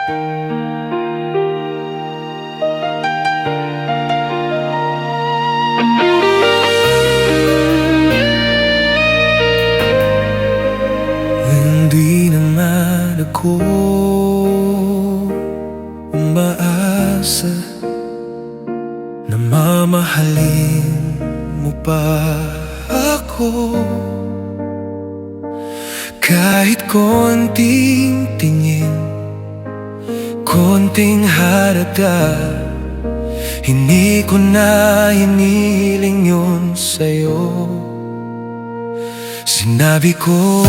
Hindi naman ako umaasa na mamahalin mo pa ako. Kahit konting tingin, konting halaga, hindi ko na hinihiling yun sa'yo. Sinabi ko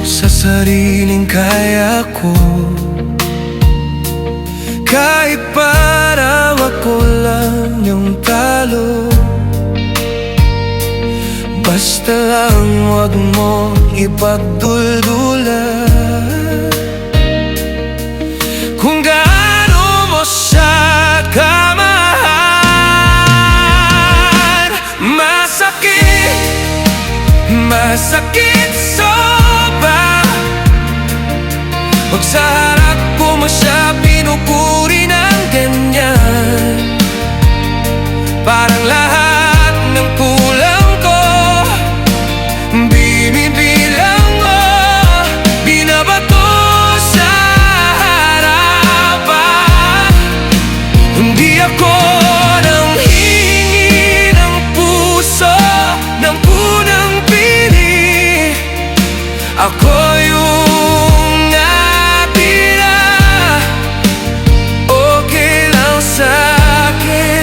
sa sariling kaya ko, kahit para ako lang yung talo, basta lang wag mo ipagduldulan kung gaano mo siya kamahal. Masakit, masakit sobra pag sa harap ko mo siya pinupuri ng ganyan. Parang lahat ng kulang ko binibilang mo, binabato sa harapan. Hindi ako nang hihingi ng puso, ng punang pili. Ako yung natira, okay lang sa'kin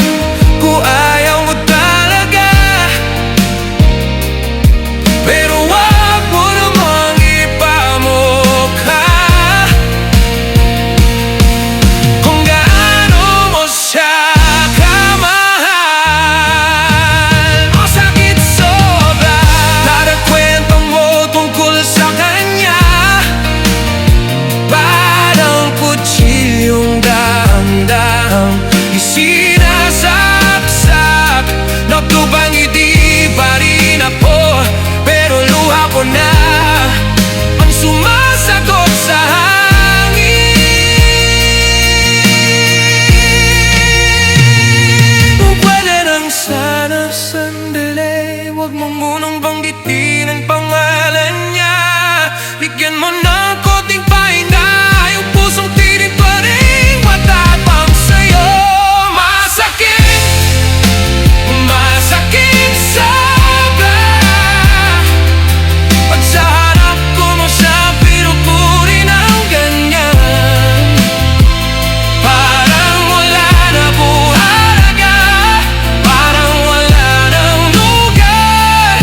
kung ayaw mo talaga. Pero wag mo namang ipamukha kung gaano mo siya kamahal. Masakit sobra lahat ng kwento mo tungkol sa kanya. Parang kutsilyong daang-daang isinasaksak, nagtupang hindi pa rin ako, pero luha ko na ang sumasagot sa hangin. Kung pwede lang sana sandali, wag mo munang banggitin ang pangalan niya. Bigyan mo ng konting pahinga, yung pusong tinig pa rin matapang sa'yo. Masakit, masakit sobra pag sa harap ko mo siya pinupuri ng ganyan. Parang wala na buhalaga, parang wala nang lugar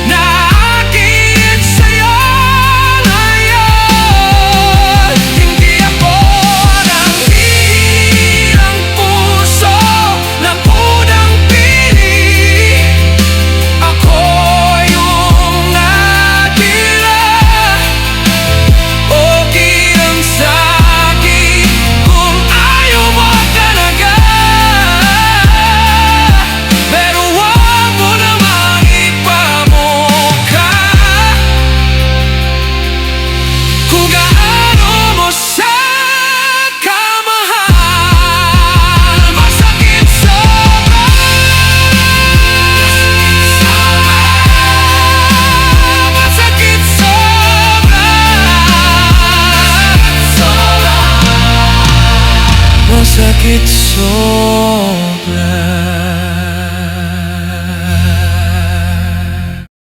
na akin sa'yo ngayon. Hindi ako nang hihingi ng puso, ng unang pili. Ako yung natira, okay lang sa'kin kung ayaw mo talaga. Pero wag mo namang ipamukha kung gaano mo siya kamahal. Masakit sobra, masakit sobra, masakit sobra.